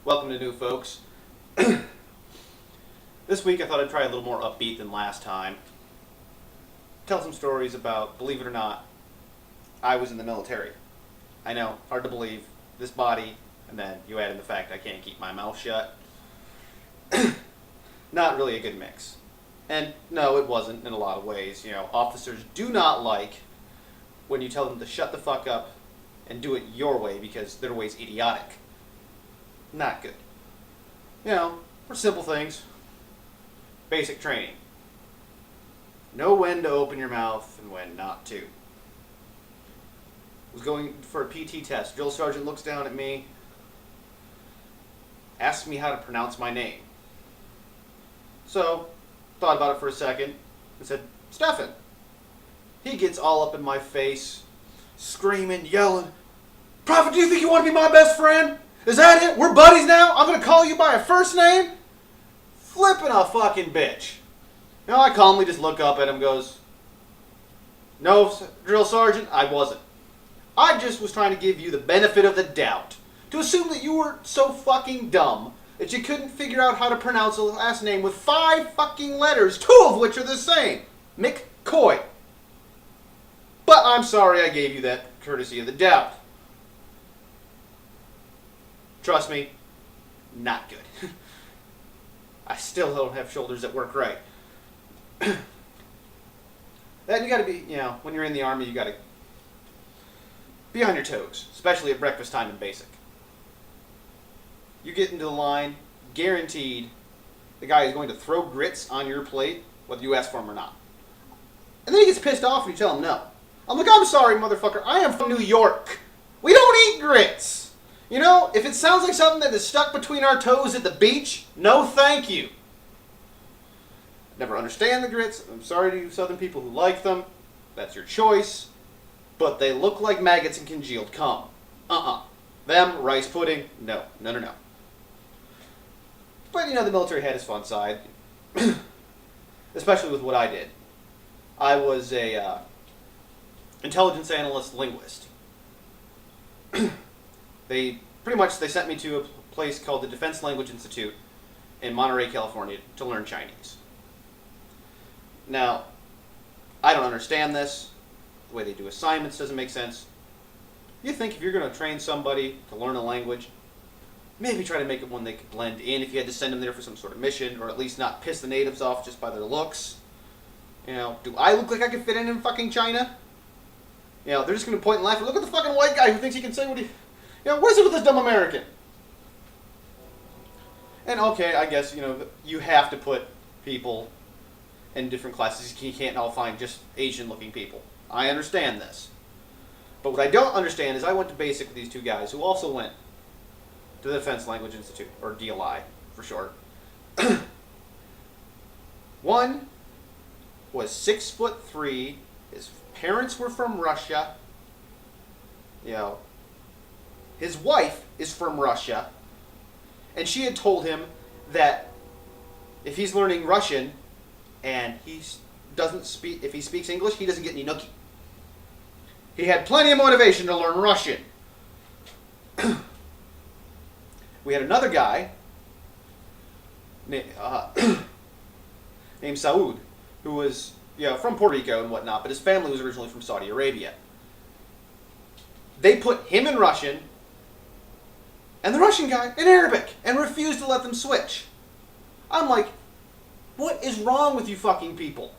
Welcome to new folks. This week I thought I'd try a little more upbeat than last time. Tell some stories about, believe it or not, I was in the military. I know, hard to believe. This body, and then you add in the fact I can't keep my mouth shut. Not really a good mix. And no, it wasn't in a lot of ways. You know, officers do not like when you tell them to shut the fuck up and do it your way because their way's idiotic. Not good. You know, for simple things. Basic training. Know when to open your mouth and when not to. Was going for a PT test. Drill sergeant looks down at me, asks me how to pronounce my name. So, thought about it for a second and said, Stefan. He gets all up in my face, screaming, yelling, Prophet, do you think you want to be my best friend? Is that it? We're buddies now? I'm going to call you by a first name? Flipping a fucking bitch. You know, I calmly just look up at him and goes, No, drill sergeant, I wasn't. I just was trying to give you the benefit of the doubt. To assume that you were so fucking dumb that you couldn't figure out how to pronounce a last name with 5 fucking letters, 2 of which are the same. McCoy. But I'm sorry I gave you that courtesy of the doubt. Trust me, not good. I still don't have shoulders that work right. Then you gotta be, you know, when you're in the Army, you gotta be on your toes, especially at breakfast time in basic. You get into the line, guaranteed the guy is going to throw grits on your plate, whether you ask for them or not. And then he gets pissed off and you tell him no. I'm like, I'm sorry, motherfucker, I am from New York. We don't eat grits. You know, if it sounds like something that is stuck between our toes at the beach, no thank you. Never understand the grits. I'm sorry to you southern people who like them. That's your choice. But they look like maggots in congealed cum. Them, rice pudding, no. No. But, you know, the military had its fun side. Especially with what I did. I was a intelligence analyst linguist. They sent me to a place called the Defense Language Institute in Monterey, California to learn Chinese. Now, I don't understand this. The way they do assignments doesn't make sense. You think if you're going to train somebody to learn a language, maybe try to make it one they could blend in if you had to send them there for some sort of mission, or at least not piss the natives off just by their looks. You know, do I look like I could fit in fucking China? You know, they're just going to point and laugh. Look at the fucking white guy who thinks he can say what he... You know, what is it with this dumb American? And okay, I guess, you know, you have to put people in different classes. You can't all find just Asian-looking people. I understand this. But what I don't understand is I went to basic with these 2 guys who also went to the Defense Language Institute, or DLI for short. One was 6'3". His parents were from Russia. You know, his wife is from Russia, and she had told him that if he's learning Russian and if he speaks English, he doesn't get any nookie. He had plenty of motivation to learn Russian. We had another guy named Saud, who was from Puerto Rico and whatnot, but his family was originally from Saudi Arabia. They put him in Russian and the Russian guy in Arabic and refused to let them switch. I'm like, what is wrong with you fucking people?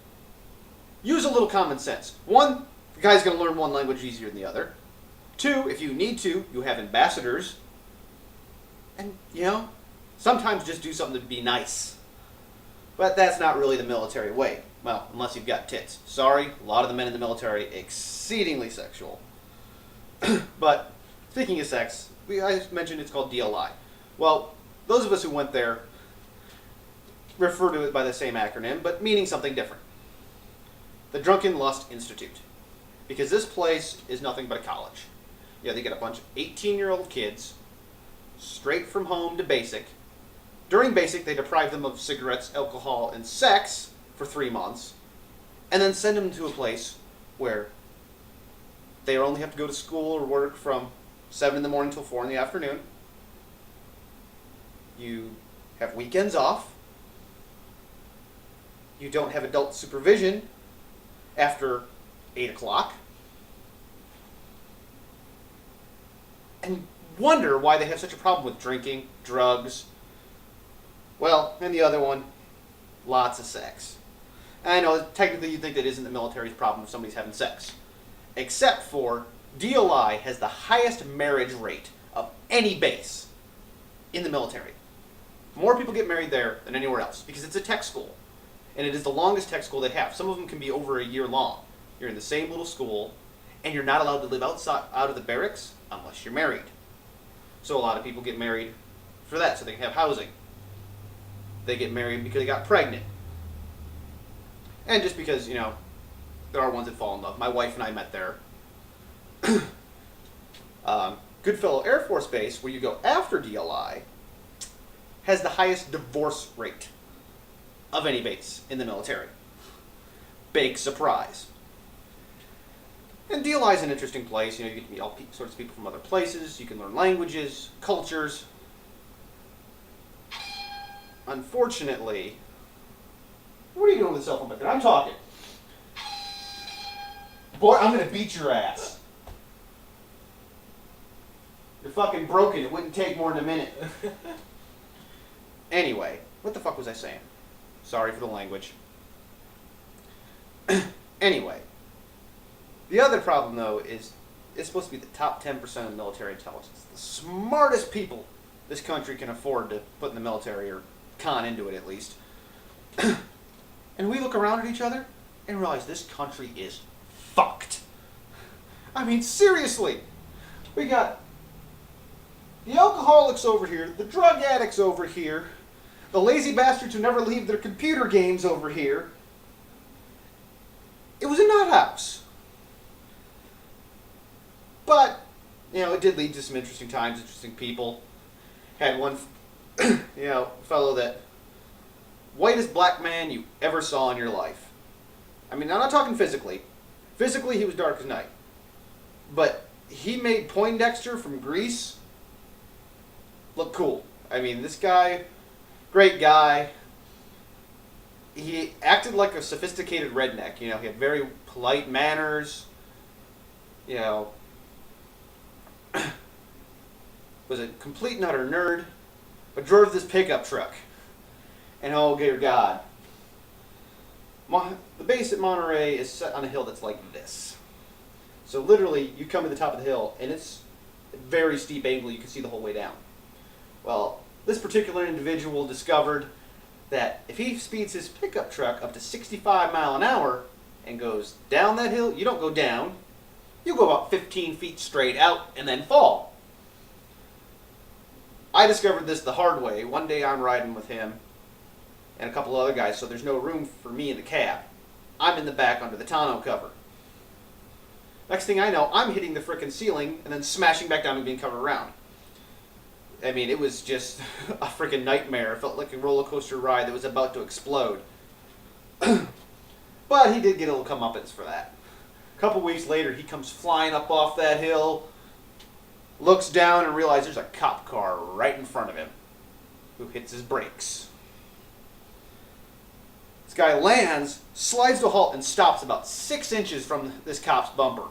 Use a little common sense. 1, the guy's going to learn one language easier than the other. 2, if you need to, you have ambassadors. And, you know, sometimes just do something to be nice. But that's not really the military way. Well, unless you've got tits. Sorry, a lot of the men in the military, exceedingly sexual. But, speaking of sex, I mentioned it's called DLI. Well, those of us who went there refer to it by the same acronym, but meaning something different. The Drunken Lust Institute. Because this place is nothing but a college. Yeah, they get a bunch of 18-year-old kids, straight from home to basic. During basic, they deprive them of cigarettes, alcohol, and sex for 3 months, and then send them to a place where they only have to go to school or work from 7 in the morning till 4 in the afternoon. You have weekends off. You don't have adult supervision after 8 o'clock. And wonder why they have such a problem with drinking, drugs. Well, and the other one, lots of sex. And I know technically you'd think that isn't the military's problem if somebody's having sex. Except for DLI has the highest marriage rate of any base in the military. More people get married there than anywhere else because it's a tech school. And it is the longest tech school they have. Some of them can be over a year long. You're in the same little school, and you're not allowed to live outside out of the barracks unless you're married. So a lot of people get married for that, so they can have housing. They get married because they got pregnant. And just because, there are ones that fall in love. My wife and I met there. Goodfellow Air Force Base, where you go after DLI, has the highest divorce rate of any base in the military. Big surprise. And DLI is an interesting place. You get to meet all sorts of people from other places. You can learn languages, cultures. Unfortunately, what are you doing with the cell phone back there? I'm talking. Boy, I'm going to beat your ass. You're fucking broken. It wouldn't take more than a minute. Anyway, what the fuck was I saying? Sorry for the language. Anyway, the other problem, though, is it's supposed to be the top 10% of military intelligence. The smartest people this country can afford to put in the military, or con into it at least. And we look around at each other and realize this country is fucked. I mean, seriously. We got the alcoholics over here, the drug addicts over here, the lazy bastards who never leave their computer games over here. It was a nut house. But, it did lead to some interesting times, interesting people. Had one, fellow that, whitest black man you ever saw in your life. I mean, I'm not talking physically. Physically, he was dark as night. But he made Poindexter from Greece look cool. I mean, this guy, great guy. He acted like a sophisticated redneck. He had very polite manners. Was a complete and utter nerd, but drove this pickup truck. And oh, dear God. The base at Monterey is set on a hill that's like this. So literally, you come to the top of the hill, and it's a very steep angle. You can see the whole way down. Well, this particular individual discovered that if he speeds his pickup truck up to 65 miles an hour and goes down that hill, you don't go down. You go about 15 feet straight out and then fall. I discovered this the hard way. One day I'm riding with him and a couple of other guys, so there's no room for me in the cab. I'm in the back under the tonneau cover. Next thing I know, I'm hitting the frickin' ceiling and then smashing back down and being covered around. I mean, it was just a frickin' nightmare. It felt like a roller coaster ride that was about to explode. But he did get a little comeuppance for that. A couple weeks later, he comes flying up off that hill, looks down and realizes there's a cop car right in front of him who hits his brakes. This guy lands, slides to a halt, and stops about 6 inches from this cop's bumper.